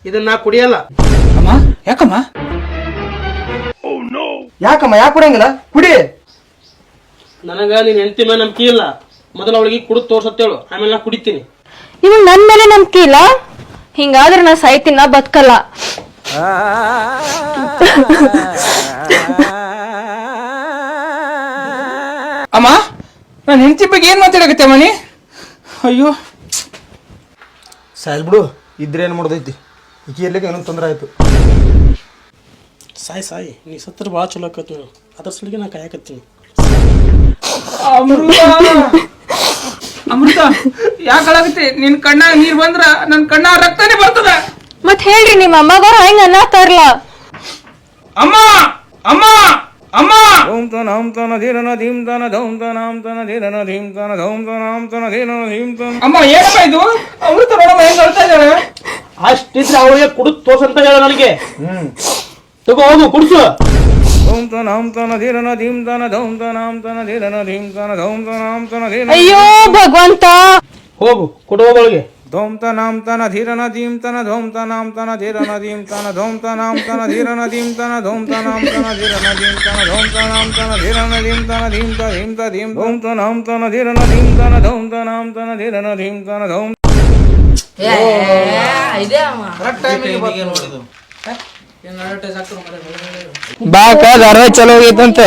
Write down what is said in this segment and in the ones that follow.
ಇದನ್ನ ನಾ ಕುಡಿಯಲ್ಲ. ಅಮ್ಮ ಯಾಕಮ್ಮ? ಯಾಕಮ್ಮ ಯಾಕೆ ಕುಡಿಯಂಗಿಲ್ಲ? ಕುಡಿ. ನನಗ ನೀನ್ ಹೆಂಡತಿ ಮೇಲೆ ನಂಬಿಕೆ ಇಲ್ಲ. ಮೊದಲು ಅವಳಿಗೆ ಕುಡಿದು ತೋರ್ಸತ್ತೇಳು, ಆಮೇಲೆ ನಾ ಕುಡಿತೀನಿ. ನಿಮಗ್ ನನ್ ಮೇಲೆ ನಂಬಿಕೆ ಇಲ್ಲ? ಹಿಂಗಾದ್ರೆ ನಾ ಸಾಯ್ತೀನಿ, ನಾ ಬದುಕಲ್ಲ. ಅಮ್ಮ ನಾನು ಹೆಂಡತಿ ಬಗ್ಗೆ ಏನ್ ಮಾತಾಡಕತ್ತೆ ಮನಿ? ಅಯ್ಯೋ ಸಾಯಲ್ ಬಿಡು, ಇದ್ರೆ ಏನು ಮಾಡೋದೈತಿ? ಈಕಿ ಇರ್ಲಿಕ್ಕೆ ಏನೋ ತೊಂದರೆ ಆಯ್ತು. ಸಾಯಿ ನೀ ಸತ್ರ ಭಾಳ ಚಲೋ ಆಕತ್ತಿ. ಅದ್ರ ಸಲಿಗೆ ನಾ ಕಾಯಕತ್ತೀನಿ. ಅಮೃತ ಯಾಕಾಗತ್ತೆ? ನಿನ್ ಕಣ್ಣಾಗ ನೀರ್ ಬಂದ್ರ ನನ್ ಕಣ್ಣಾಗ ರಕ್ತನೇ ಬರ್ತದ. ಮತ್ ಹೇಳ್ರಿ ನಿಮ್ಮ ಅಮ್ಮಗವ್ರ ಹೆಂಗ ಅನ್ನತಾರಲ್ಲ. ಅಮ್ಮ ಅಮ್ಮ ಅಮ್ಮ ಅಮ್ಮ ಏನಮ್ಮ ಇದು? ಅಮೃತ ನೋಡಮ್ಮ ಹೆಂಗ್ ಹೇಳ್ತಾ ಇದ್ದಾಳೆ. ಅಷ್ಟಿದ್ರೆ ಅವಳಿಗೆ ಕುಡಿದು ತೋರ್ಸಂತ ಹೇಳ ನನಗೆ. ತಗೋ ಹೋಗು ಕುಡಿಸು. ಅಯ್ಯೋ ಭಗವಂತ, ಹೋಗು ಕೊಡುವವಳಿಗೆ. ಬಾಕ ಧಾರ ಚಲೋ ಹೋಗೈತಂತ.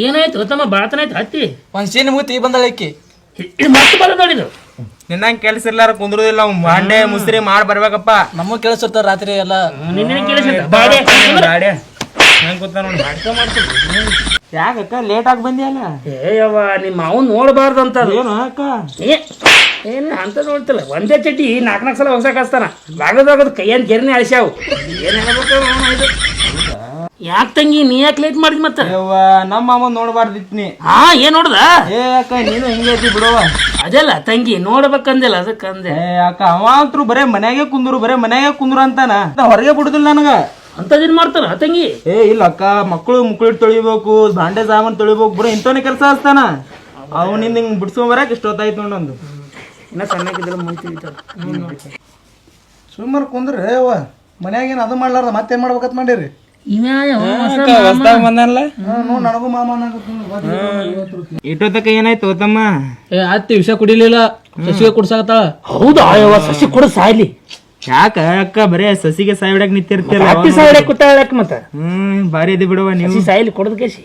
ಏನಾಯ್ತು ತಮ್ಮ? ಬಾತನಾಯ್ತು ಹತ್ತಿ ಒಂದ್ ಸೀನ್ ಮುಗಿತು, ಈ ಬಂದಳಕ್ಕಿ. ಮತ್ತೆ ಬರ ನೋಡಿದ್ರು. ನಿನ್ನಂಗ್ ಕೆಲಸ ಇರ್ಲಾರ ಕುಂದ್ರುದಿಲ್ಲ. ಬಾಂಡೆ ಮುಸ್ರಿ ಮಾಡಿ ಬರ್ಬೇಕಪ್ಪ. ನಮಗ್ ಕೇಳಿಸಿರ್ತಾರ ರಾತ್ರಿ ಎಲ್ಲ. ನಿನ್ನೆ ಕೇಳಿಸ ಯಾಕಕ್ಕ ಲೇಟ್ ಆಗಿ ಬಂದಿಯಲ್ಲ? ಏಯವ್ವ ನಿಮ್ಮ ಅವನ್ ನೋಡಬಾರ್ದಂತ. ಏನು ಅಕ್ಕ? ಏನ್ ಅಂತ ನೋಡ್ತಿಲ್ಲ, ಒಂದೇ ಚಡ್ಡಿ ನಾಲ್ಕು ಸಲ ಹೊಸಕ್ ಹಚ್ತಾನ. ಬಾಗದಾಗದ್ ಕೈಯನ್ ಗೆರ್ನೆ ಅಳಿಸ್ಯಾವು. ಏನ್ ಹೇಳ್ಬೇಕು? ಯಾಕೆ ತಂಗಿ ನೀ ಯಾಕೆ ಲೇಟ್ ಮಾಡಿದ್ ಮತ್ತ? ನಮ್ಮ ಮಾಮ ನೋಡ್ಬಾರ್ದಿತ್ನಿ. ಹಾ ಏನ್ ನೋಡ್ದ? ಏ ಅಕ್ಕ ನೀನು ಹಿಂಗೆ ಐತಿ ಬಿಡುವ. ಅದೆಲ್ಲ ತಂಗಿ ನೋಡ್ಬೇಕಂದಿಲ್ಲ, ಅದಕ್ಕಂದೆ. ಏ ಅಕ್ಕ ಅವ ಅಂತೂ ಬರೇ ಮನ್ಯಾಗೆ ಕುಂದ್ರು ಅಂತಾನ. ಹೊರಗೆ ಬಿಡುದಿಲ್ಲ ನನಗ. ಅಂತದೇನ್ ಮಾಡ್ತಾನ ತಂಗಿ? ಏ ಇಲ್ಲ ಅಕ್ಕ, ಮಕ್ಕಳು ಮುಕ್ಕಳಿಟ್ಟು ತೊಳಿಬೇಕು, ಬಾಂಡೆ ಸಾಮಾನು ತೊಳಿಬೇಕು, ಬರೀ ಇಂಥವನೇ ಕೆಲಸ ಹಚ್ತಾನ. ಅವನಿಂದ ಹಿಂಗ್ ಬಿಡ್ಸ್ಕೊಂಡ್ ಬರಕ್ ಇಷ್ಟೊತ್ತಾಯ್ತು ನೋಡೊಂದು. ಇನ್ನ ಸಣ್ಣಕ್ಕಿದ್ರೆ ಮುಂಚೆ ಸುಮ್ಮನೆ ಕುಂದ್ರಿ ಅವ್ವ. ಮನ್ಯಾಗ ಏನು ಅದು ಮಾಡ್ಲಾರ್ದ ಮತ್ತೇನ್ ಮಾಡ್ಬೇಕತ್ ಮಾಡಿರಿ? ನನಗೂ ಮಾಮ ಇಟ್ಟೋತಕ್ಕ ಏನಾಯ್ತು ತಮ್ಮ? ಆಯ್ತು ವಿಷ ಕುಡಿಲಿಲ್ಲ, ಸಸಿಗೆ ಕುಡ್ಸಾಕತ್ತಾಳ. ಹೌದಾ? ಸಸಿ ಕೂಡ ಸಾಯ್ಲಿ. ಯಾಕ ಅಕ್ಕ ಬರೇ ಸಸಿಗೆ ಸಾಯ್ಬಿಡಕ್ ನಿಂತಿರ್ತಿಲ್ಲ. ಸಾಯ್ಲಿ ಕುಟ್ಟಾಳಕ್ ಮತ್ತ. ಬಾರಿ ಇದೆ ಬಿಡುವ ನೀವು. ಸಾಯ್ಲಿ ಕೊಡದ ಕೇಸಿ.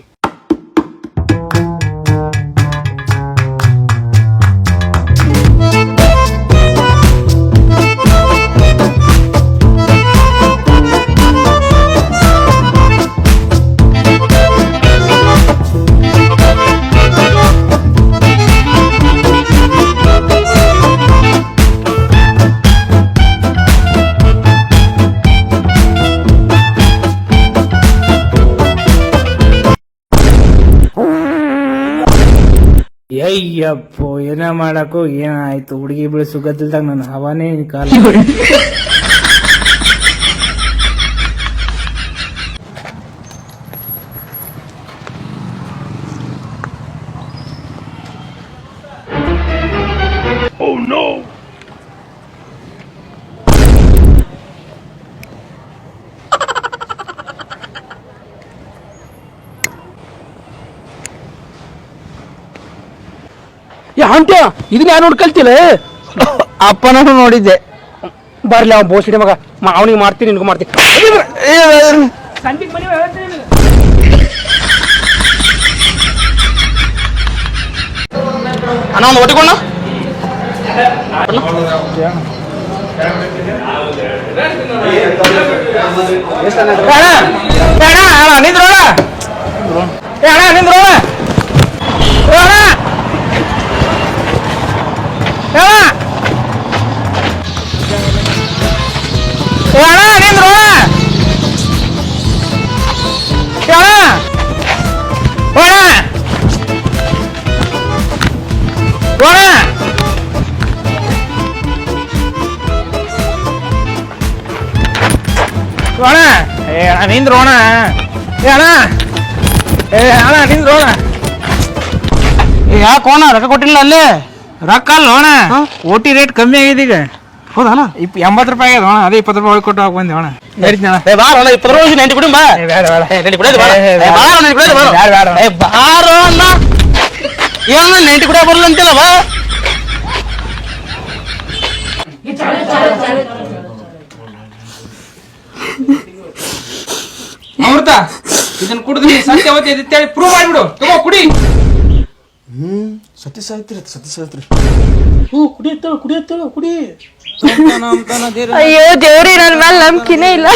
ಅಯ್ಯಪ್ಪೋ ಏನ ಮಾಡಕು ಏನಾಯ್ತು? ಹುಡುಗಿ ಬೀಳ ಸುಗದಿಲ್ದಾಗ ನನ್ನ ಹವಾನೇ ಕಾಲ. ಅಂತ್ಯ ಇದನ್ನ ಯಾರು ನೋಡಿ ಕಲ್ತಿಲ್ಲ? ಅಪ್ಪನೂ ನೋಡಿದ್ದೆ. ಬರ್ಲಿ ಅವ ಬೋಸಿಡಿ ಮಗ. ಅವನಿಗೆ ಮಾಡ್ತೀನಿ, ನಿನ್ಗೂ ಮಾಡ್ತೀನಿ. ಅಣ್ಣ ಒಂದು ಒಟ್ಟಿಕೊಂಡ ನಿಂದ್ರೋಣ ನಿಂದ್ರೋಣ ನಿಂದ್ರೋಣ ನಿಂದ್ರೋಣ. ಯಾಕೋಣ ರೊಕ್ಕ ಕೊಟ್ಟಿಲ್ಲ? ಅಲ್ಲಿ ರೊಕ್ಕ ಅಲ್ಲ ನೋಣ. ಓಟಿ ರೇಟ್ ಕಮ್ಮಿ ಆಗಿದೆ ಈಗ. ಹೌದಾ 80 ರೂಪಾಯಿ ಆಗ್ಯದ ಅಣ್ಣ, ಅದೇ 20 ರೂಪಾಯಿ ಒಳಗೆ ಕೊಟ್ಟು ಹೋಗಿ ಬಂದೆ ಅಣ್ಣ. ನಡೀತೀನಿ ಅಣ್ಣ. ಬಾರ 20 ರೂಪಾಯಿ ನೆಂಟಿ ಕುಡಿಂಬ ಬಾರೋ ಅಣ್ಣ ಏನ ನೆಂಟಿ ಕುಡಿಯ ಬರಲ್ಲ ಅಂತಿಲ್ಲ ಬಾ. ಅಮೃತ ಇದನ್ನ ಕುಡಿದ್ರಿ ಸತ್ಯವತಿ ಅಂತೇಳಿ ಪ್ರೂವ್ ಮಾಡಿಬಿಡು. ತಗೋ ಕುಡಿ. ಸತ್ಯ ಸಾಯ್ತ್ರಿ ಕುಡಿ ಅಯ್ಯೋ ದೇವ್ರಿ ನನ್ ಮೇಲೆ ನಂಬಿಕೆನೇ ಇಲ್ಲ.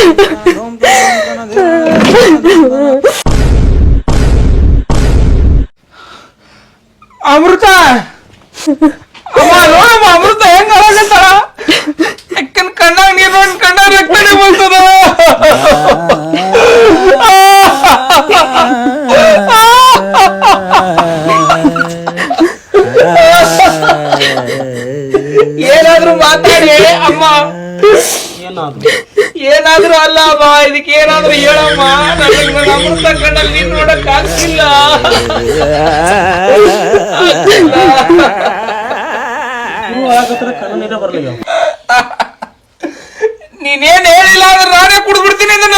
ಅಮೃತ ಅಮ್ಮ ನೋಡಮ್ಮ, ಅಮೃತ ಹೆಂಗ ಅಳಗತ್ತಾಳ. ಅಕ್ಕನ ಕಣ್ಣಾಗ ನೀರ್ ನೋಡಿ ಕಣ್ಣಾಗ ರಕ್ತನೇ ಬರ್ತದ. ಏನಾದ್ರು ಮಾತಾಡಿ ಅಮ್ಮ. ಏನಾದ್ರು ಅಲ್ಲ ಅಮ್ಮ, ಇದಕ್ಕೆ ಏನಾದ್ರು ಹೇಳಮ್ಮ. ನನಗೆ ನನ್ನ ಅಮೃತ ಕಣ್ಣಲ್ಲಿ ನೀನ್ ನೋಡಕ್ ಆಗ್ತಿಲ್ಲ. ನೀನೇನ್ ಹೇಳಿಲ್ಲ ಅಂದ್ರೆ ನಾನೇ ಕುಡ್ಬಿಡ್ತೀನಿ ಇದನ್ನ.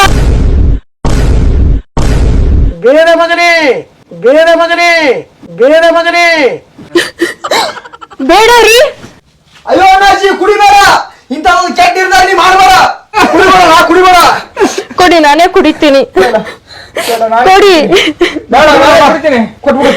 ಬೇಡ ಮಗನೇ ಬೇಡ ರೀ. ಅಯ್ಯೋ ಅಣ್ಣಾಜಿ ಕುಡಿಬೇಡ, ಇಂತ ಒಂದು ಕೆಟ್ಟ ನಿರ್ಧಾರ ನೀ ಮಾಡಬೇಡ. ಕುಡಿಬೇಡ ಕೊಡಿ, ನಾನೇ ಕುಡಿತೀನಿ. ಕೊಡಿ ಬೇಡ ಕುಡಿತೀನಿ. ಕೊಟ್ಬಿಡು.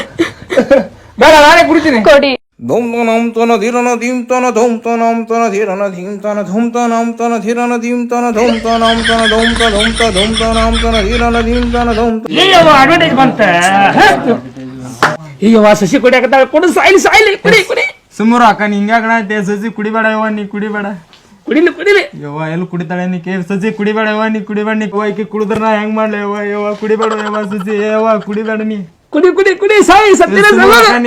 ಬೇಡ ನಾನೇ ಕುಡಿತೀನಿ. ಕೊಡಿ. ಧೂಮ್ ತನಂ ತನ ಧೀರನ ಧೀಮ್ ತನ ಧೂಮ್ ತನಂ ತನ ಧೀರನ ಧೀಮ್ ತನ ಧೂಮ್ ತನಂ ತನ ಧೀರನ ಧೀಮ್ ತನ ಧೂಮ್ ತನಂ ತನ ಧೂಮ್ ತ ಧೂಮ್ ತ ಧೂಮ್ ತನಂ ತನ ಧೀರನ ಧೀಮ್ ತನ ಧೂಮ್. ಈಗವ ಅಡ್ವರ್ಟೈಸ್ ಬಂತ. ಈಗವ ಸಸಿ ಕುಡಿಯಾಕತ್ತಾಳ. ಕೊಡು ಸಾಯ್ಲಿ ಕುಡಿ. ಸುಮ್ಮರು ಅಕ್ಕ ನೀ ಹಿಂಗಾಗಣತೆ ಸಸಿ ಕುಡಿಬೇಡ ಯವ್ವ, ನೀ ಕುಡಿಬೇಡ. ಕುಡಿಲಿ ಯವ್ವ ಎಲ್ಲಿ ಕುಡಿತಾಳೆ ನೀ ಕೇಳಿ ಸಸಿ ಕುಡಿಬೇಡ ಯವ್ವ, ನೀ ಕುಡಿಬೇಡ. ನೀ ಈಕಿ ಕುಡಿದ್ರ ನಾ ಹೆಂಗ್ ಮಾಡ್ಲಿ ಯವ್ವ ಕುಡಿಬೇಡ ಯವ್ವ ಸಸಿ ಯವ್ವ ಕುಡಿಬೇಡ ನೀ. ಕುಡಿ ಸಾಯಿ ಸತ್ತಿರ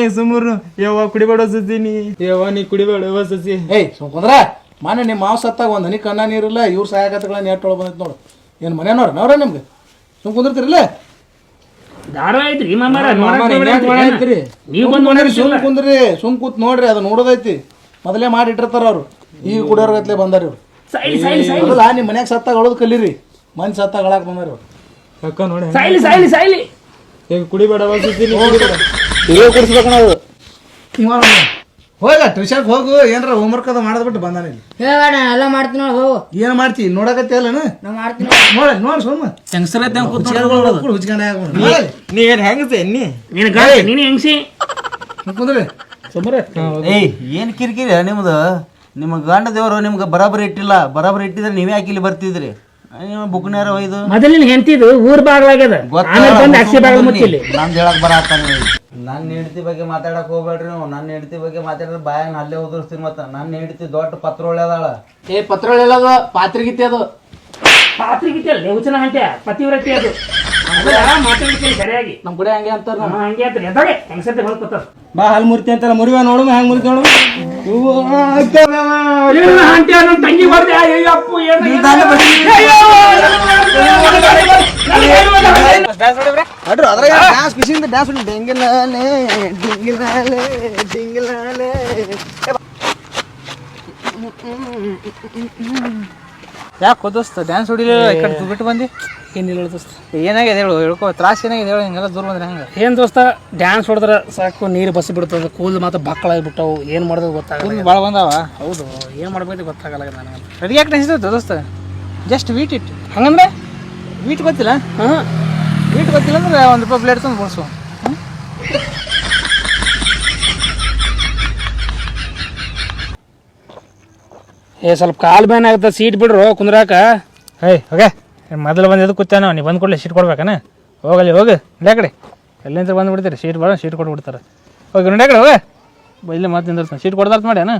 ನೀ ಸುಮ್ಮರು ಯವ್ವ ಕುಡಿಬೇಡ ಸಸಿ ನೀ ಯವ್ವ ನೀ ಕುಡಿಬೇಡ ಯವ್ವ ಸಸಿ. ಏಯ್ ಸುಮ್ಕುಂದ್ರ ಮಾನೆ ನಿಮ್ಮ ಮಾವು ಸತ್ತಾಗ ಒಂದು ಹನಿ ಕಣ್ಣ ನೀರಿಲ್ಲ. ಇವ್ರು ಸಾಯಕತ್ತಗಳ ನೆಟ್ಟೊಳ ಬಂದೈತೆ ನೋಡು. ಏನು ಮನೆ ನೋಡ್ರಿ ನಾವ್ರ ನಿಮ್ಗೆ ಸುಮ್ ಕುಂದಿರ್ತಿರಲ್ಲ. ದಾರ ಐತ್ರಿ ಮಾಮಾರ. ನೀವು ಸುಮ್ ಕೂತ್ ನೋಡ್ರಿ, ಅದು ನೋಡೋದೈತಿ. ಮೊದಲೇ ಮಾಡಿ ಇಟ್ಟಿರ್ತಾರ ಅವ್ರು. ಈಗ ಕುಡಿಯೋರ್ಗತ್ಲೆ ಬಂದಾರ ಇವ್ರು. ಅಲ್ಲ ನಿಮ್ಮ ಮನ್ಯಾಗ ಸತ್ತಾಗ ಅಳೋದು ಕಲೀರಿ, ಮನ್ ಸತ್ತಾಗ ಅಳಾಕ್ ಬಂದಾರ ಇವ್ರು. ಅಕ್ಕ ನೋಡಿ ಸಾಯ್ಲಿ ಈಗ ಕುಡಿಬೇಡ ಸಸಿ ನೀ ಕುಡಿಬೇಡ. ಕುಡಿಸ್ಬೇಕು ನಾವು. ಹೋಗ ಟ್ಯೂಷನ್ಗೆ ಹೋಗು, ಏನಾರ ಹೋಮ್ವರ್ಕ್ ಅದು ಮಾಡೋದ್ಬಿಟ್ಟು ಬಂದಾನ ಇಲ್ಲಿ. ಎಲ್ಲ ಮಾಡ್ತೀನಿ ನೋಡಿ ಹೋಗು. ಏನು ಮಾಡ್ತಿ ನೋಡಕತ್ತಿ ಅಲ್ಲನ? ನಾ ಮಾಡ್ತೀನಿ ನೋಡಿ ಸುಮ್ಮ ಹುಚ್ಕೊಂಡ ನೀ ಏನ್ ಹೆಂಗಸೆ ನೀನು ಹೆಂಗ್ಸಿ ಕುಂದ್ರಿ ಸುಮ್ಮನೆ. ಏಯ್ ಏನ್ ಕಿರಿಕಿರಿ ನಿಮ್ದು? ನಿಮ್ಮ ಗಂಡ ದೇವರು ನಿಮ್ಗೆ ಬರಾಬರಿ ಇಟ್ಟಿಲ್ಲ. ಬರಾಬರಿ ಇಟ್ಟಿದ್ರೆ ನೀವೇ ಯಾಕೆ ಇಲ್ಲಿ ಬರ್ತಿದ್ರಿ? ಬುಕ್ನಾರ ಒಯ್ದು ಮೊದಲಿನ ಹೆಂಡತಿದು ಊರ್ ಬಾಗ್ಲಾಗ್ಯದ. ಆಮೇಲೆ ಬಂದು ಅಕ್ಷಿ ಬಾಗ್ಲ ಮುಚ್ಚಿಲ್ಲಿ. ನಂದು ಹೇಳಕ್ ಬರತ್ತಾನ. ನನ್ನ ಹೆಂಡತಿ ಬಗ್ಗೆ ಮಾತಾಡಕ್ ಹೋಗ್ಬೇಡ್ರಿ ನೀವು. ನನ್ನ ಹೆಂಡತಿ ಬಗ್ಗೆ ಮಾತಾಡಿದ್ರೆ ಬಾಯಾಗ ಅಲ್ಲೇ ಉದುರಿಸ್ತೀನಿ. ಮತ್ತೆ ನನ್ನ ಹೆಂಡತಿ ದೊಡ್ಡ ಪತ್ರ ಒಳ್ಳೆದಾಳ. ಏ ಪತ್ರ ಹೇಳೋದು ಪಾತ್ರಿಗಿತ್ತಿ ಅದು. ಪಾತ್ರಿಗಿತ್ತಿ ಅಲ್ಲ ಹುಚ್ಚನ ಹಂಟೆ ಪತಿವ್ರತಿ ಅದು. ಮಾತಾಡ್ತೀನಿ ಸರಿಯಾಗಿ. ನಮ್ ಕಡೆ ಹಂಗೆ ಅಂತಾರ. ಹಂಗೆ ಅಂತ ಎದ್ದಾಗೆ ಹೆಂಗಸತ್ತೆ ಹೊಲ್ಕೊತಾರ. ಬಾ ಹಾಲು ಮುರ್ತಿ ಅಂತಲ್ಲ ಮುರಿವ ನೋಡು ಹೆಂಗ್ ಮುರಿತಿ ನೋಡು. ಹಂಟೆ ನನ್ನ ತಂಗಿ ಬರ್ದೆ. ಅಯ್ಯಪ್ಪು ಅಡ್ರು ಅದ್ರಾಗ ಡ್ಯಾನ್ಸ್ ಖುಷಿಯಿಂದ ಡ್ಯಾನ್ಸ್ ಹೊಡಿ. ಡಿಂಗಿಲಾಲೆ ಡಿಂಗಿಲಾಲೆ ಡಿಂಗಿಲಾಲೆ. ಯಾಕೆ ದೋಸ್ತ ಡ್ಯಾನ್ಸ್ ಹೊಡಿಲಿಲ್ಲ? ಈ ಕಡೆ ಬಿಟ್ಟು ಬಂದು ಏನಿಲ್ಲ ದೋಸ್ತ. ಏನಾಗಿದೆ ಹೇಳು, ಹೇಳ್ಕೊ. ತ್ರಾಸ ಏನಾಗಿದೆ ಹೇಳು. ಹಿಂಗೆಲ್ಲ ದೂರ ಬಂದ್ರೆ ಹೆಂಗೆ? ಏನ್ ದೋಸ್ತ, ಡ್ಯಾನ್ಸ್ ಹೊಡೆದ್ರೆ ಸಾಕು ನೀರು ಬಸ್ ಬಿಡ್ತದೆ. ಕೂದಲು ಮಾತ್ರ ಬಕ್ಕಳಾಗ್ಬಿಟ್ಟವು. ಏನು ಮಾಡೋದು ಗೊತ್ತಾಗಲ್ಲ. ಭಾಳ ಬಂದಾವ. ಹೌದು, ಏನು ಮಾಡ್ಬೇಕು ಗೊತ್ತಾಗಲ್ಲ ನನಗೆ. ರೆಡಿ ಯಾಕೆ ಡ್ಯಾನ್ಸ್ ದೋಸ್ತ? ಜಸ್ಟ್ ವೀಟ್ ಇಟ್ಟು ಹಂಗಂದ್ರೆ ವೀಟ್ ಗೊತ್ತಿಲ್ಲ. ಹಾಂ, ವೀಟ್ ಗೊತ್ತಿಲ್ಲ ಅಂದ್ರೆ ₹1 ಪ್ಲೇಟ್ ತಂದು ಮುಗಿಸು. ಸ್ವಲ್ಪ ಕಾಲು ಬ್ಯಾನ್ ಆಗುತ್ತೆ. ಸೀಟ್ ಬಿಡ್ರು ಕುಂದ್ರಾಕ. ಓಕೆ ಮೊದಲು ಬಂದು ಎದಕ್ಕೆ ಕೂತಾನ? ನೀವು ಬಂದು ಕೊಡಲಿ ಸೀಟ್ ಕೊಡ್ಬೇಕಾನ? ಹೋಗಲ್ಲಿ ಹೋಗಿ ನಡೆ ಕಡೆ. ಎಲ್ಲಿಂದ ಬಂದು ಬಿಡ್ತೀರಿ ಸೀಟ್ ಬರೋ ಸೀಟ್ ಕೊಟ್ಬಿಡ್ತಾರೆ. ಹೋಗಿ ನಡೆ ಕಡೆ ಹೋಗ. ಇಲ್ಲಿ ಮತ್ತೆ ನಿಂದಿರ್ತಾನೆ. ಸೀಟ್ ಕೊಡ್ದಾರ್ತ ಮಾಡ್ಯಾನ.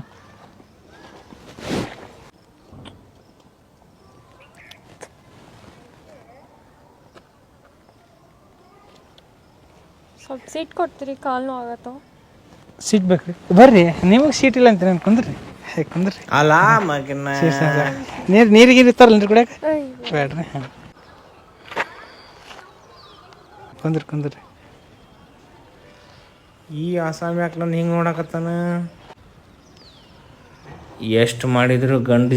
ಸ್ವಲ್ಪ ಸೀಟ್ ಕೊಡ್ತೀರಿ? ಕಾಲು ನೋವು ಆಗತ್ತೋ. ಸೀಟ್ ಬೇಕ್ರಿ, ಬರ್ರಿ. ನಿಮಗೆ ಸೀಟ್ ಇಲ್ಲ ಅಂತ ನಾನು ಕುಂದ್ರಿ. ಕುಂದ್ರಿ. ಅಲ್ಲ ಮಗನ ನೀರಿಗೆ ಇರ್ತಾರಲ್ಲ ನೀರು ಕುಡಿಯಕ್ಕೆ ಬೇಡ್ರಿ. ಹಾಂ ಕುಂದ್ರಿ. ಈ ಆಸಾಮಿ ಯಾಕೆ ನಾನು ಹಿಂಗೆ ನೋಡಕತ್ತಾನ? ಎಷ್ಟು ಮಾಡಿದ್ರು ಗಂಡು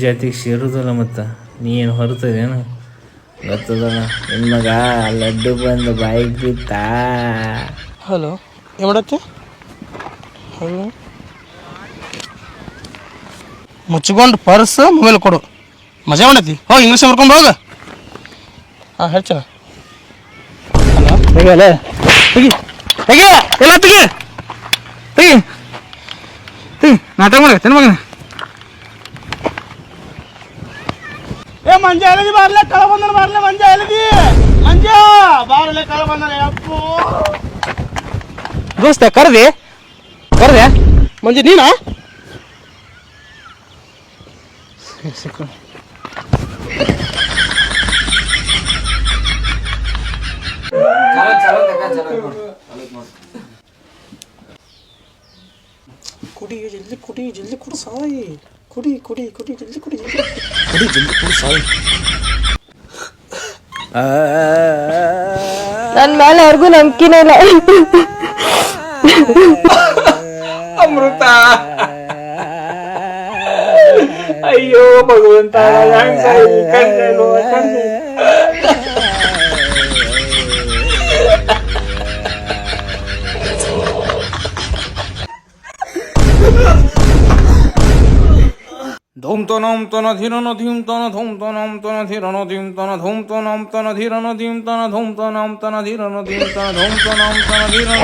ಜಾತಿಗೆ ಸೇರುದಲ್ಲ ಮತ್ತು ನೀನು ಹೊರತದೇನು ಗೊತ್ತದಲ್ಲ ನಿಮ್ಮ ಮಗ ಲಡ್ಡು ಬಂದು ಬಾಯಿಗೆ ಬಿತ್ತಾ. ಹಲೋ ಏನು ಮಾಡತ್ತೆ? ಹಲೋ ಮುಚ್ಕೊಂಡು ಪರ್ಸ್ ಮೊಬೈಲ್ ಕೊಡು. ಮಜಾ ಮಾಡತ್ತಿ ಹೋಗಿ ಇಂಗ್ಲೀಷ್ ಬರ್ಕೊಂಡು ಹೋಗ. ಹಾಂ ಹೇಳ್ಚನ ತೆಗಿಯಲ್ಲ ತೆಗಿ ತೆಗಿ ಎಲ್ಲ ತೆಗಿ ತೆಗಿ ತೆಗಿ ನಾಟಕ ಮಾಡತ್ತೆ ಮಗನ. ಏ ಮಂಜ ಎಲದಿ ಬಾರ್ಲೆ ಕಳ ಬಂದನ ಬಾರ್ಲೆ ಮಂಜ ಎಲದಿ ಮಂಜ ಬಾರ್ಲೆ ಕಳ ಬಂದನ ಅಪ್ಪೋ. ದೋಸ್ತ ಕರ್ದೆ ಮಂಜ ನೀನಾ? ಕುಡಿ ಜಲ್ದಿ ಕುಡಿ ಸಾಯಿ ಕುಡಿ ಜಲ್ದಿ ಕುಡಿ ಸಾಯಿ. ನನ್ ಮೇಲೆ ಅವ್ರಿಗೂ ನಂಬಿಕೆನೇ ಇಲ್ಲ. ಅಮೃತ ಅಯ್ಯೋ ಭಗವಂತ ಧೂಮ್ ತನಂ ತನ ಧಿರನ ಧೀಮ್ ತನ ಧೂಮ್ ತನಂ ತನ ಧಿರನ ಧೀಮ್ ತನ ಧೂಮ್ ತನಂ ತನ ಧಿರನ ಧೀಮ್ ತನ ಧೂಮ್ ತನಂ ತನ ಧಿರನ ಧೀಮ್ ತನ ಧೂಮ್ ತನಂ ತನ ಧಿರನ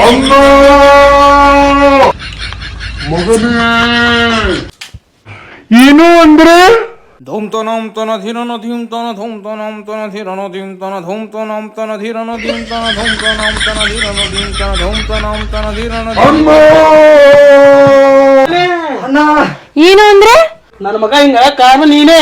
ಏನು ಅಂದ್ರೆ ಧೂಮ್ ತನಂ ತನ ಧಿರನ ಧೀಮ್ ತನ ಧೂಮ್ ತನಂ ತನ ಧಿರನ ಧೀಮ್ ತನ ಧೂಮ್ ತನಂ ತನ ಧಿರನ ಧೀಮ್ ತನ ಧೂಮ್ ತನಂ ತನ ಧಿರನ ಧೀಮ್ ತನ ಧೂಮ್ ತನಂ ತನ ಧಿರನ ಏನು ಅಂದ್ರೆ ನನ್ನ ಮಗ ಹಿಂಗ ಕಾರಣ ನೀನೇ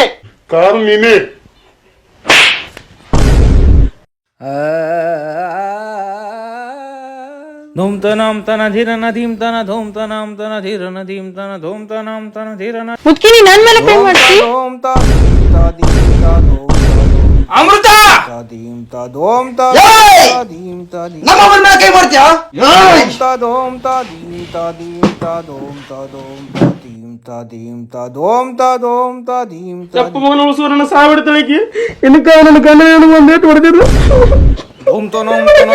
ಧೂಮ್ ತನಂ ತನ ಧಿರನ ಧೀಮ್ ತನ ಧೂಮ್ ತನಂ ತನ ಧಿರನ ಧೀಮ್ ತನ ಧೂಮ್ ತನಂ ತನ ಧಿರನ. ಮುದ್ಕಿನಿ ನನ್ ಮೇಲೆ ಕೈ ಮಾಡ್ತಿ? ಅಮೃತ ಚಪ್ಪ ಮಗನ ಉಳಿಸುವ ನನ್ನ ಸಾವಿಡ್ತಾಳಿಗೆ ಇನ್ನು ನನ್ನ ಗಂಡ ಒಂದೇಟ್ ಹೊಡೆದಿದ್ರು. ಧೂಮ್ ತನಂ ತನ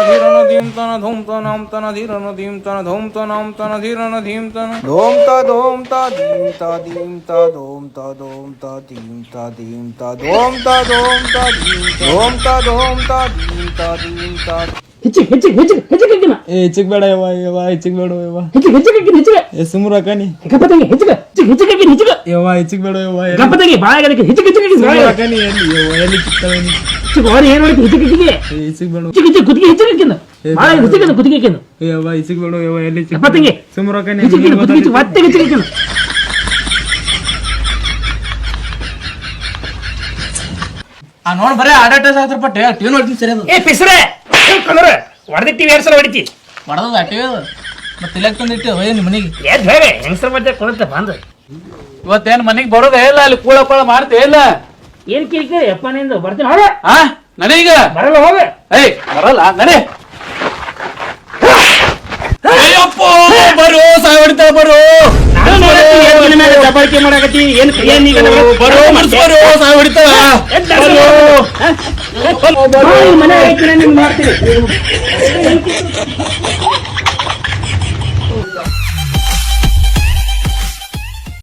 ಧಿರನ ಧೀಮ್ ತನ ಧೂಮ್ ತನಂ ತನ ಧಿರನ ಧೀಮ್ ತನ ಧೂಮ್ ತನಂ ತನ ಧಿರನ ಧೀಮ್ ತನ ಧೂಮ್ ತ ಧೂಮ್ ತ ಧೀಮ್ ತ ಧೀಮ್ ತ ಧೂಮ್ ತ ಧೂಮ್ ತ ಧೀಮ್ ತ ಧೀಮ್ ತ ಧೂಮ್ ತ ಧೂಮ್ ತ ಧೀಮ್ ಧೂಮ್ ತ ಧೂಮ್ ತ ಧೀಮ್ ತ ಧೀಮ್ ತ ಹೆಚ್ಚಿಗೆ ಏ ಚಿಕ್ಕ ಬೇಡ ಯವ್ವ ಹೆಚ್ಚಿಗೆ ಬೇಡ ಯವ್ವ ಹೆಚ್ಚಿಗೆ ಏ ಸುಮ್ರಕನಿ ಗಪ್ಪತ್ತಂಗಿ ಹೆಚ್ಚಿಗೆ ಯವ್ವ ಹೆಚ್ಚಿಗೆ ಬೇಡ ಯವ್ವ ಗಪ್ಪತ್ತಂಗಿ ಬಾಳ ಹೆಚ್ಚಿಗೆ ಸುಮ್ರಕನಿ ಎಲ್ಲಿ ಚಿಕ್ಕವನಿ ಏನ್ ಮಾಡಿತ್ತು ಹೆಚ್ಚಿಗೆ ಹೆಚ್ಚಿಗೆ ಬೇಡ ಕುತ್ತಿಗೆ ಹೆಚ್ಚಿಗೆ ಬಾಳ ಹೆಚ್ಚಿಗೆ ಕುತ್ತಿಗೆ ಏ ಯವ್ವ ಹೆಚ್ಚಿಗೆ ಬೇಡ ಯವ್ವ ಎಲ್ಲಿ ಗಪ್ಪತ್ತಂಗಿ ಸುಮ್ರಕನಿ ಕುತ್ತಿಗೆ ಮತ್ತೆ ಹೆಚ್ಚಿಗೆ ನೋಡ್ ಬರೇ ಅಡ್ವರ್ಟೈಸ್ ಪಟ್ಟೆ ಟಿವಿ ನೋಡ್ತೀನಿ ಸರಿ ಏ ಪಿಸ್ರೆ ಹೊಡೆದಿಟ್ಟಿ ಸಲ ಹೊಡಿತಿ ಮಾಡದ ಟಿವಿ ಮತ್ತೆ ಇಲ್ಲಕ್ ತಂದಿಟ್ಟು ನಿಮ್ಮ ಮನೆಗೆ ಏನ್ ಬೇರೆ ಹೆಂಗಸರ ಮಧ್ಯೆ ಕೊಡುತ್ತೆ ಬಂದು ಇವತ್ತೇನ್ ಮನೆಗೆ ಬರೋದೇ ಇಲ್ಲ ಅಲ್ಲಿ ಕೂಳ ಪಾಳ ಮಾಡ್ತೇ ಇಲ್ಲ ಏನ್ ಕಿರಿಕಿರಿ ಅಪ್ಪ ನಿಂದು ಬರ್ತೀನಿ ಹೋಗ ನನೀಗ ಬರಲ್ಲ ಹೋಗ ಏಯ್ ಬರಲ್ಲ ನಡೆ ಬರೋ ಸಾವಿಡ್ತಾ ಬರೋ ದಬ್ಬಾಳಿಕೆ ಮಾಡಕತ್ತಿ ಏನ್ ಬರೋ ಸಾವಿಡ್ತಾ ಮನೆ ಮಾಡ್ತೀನಿ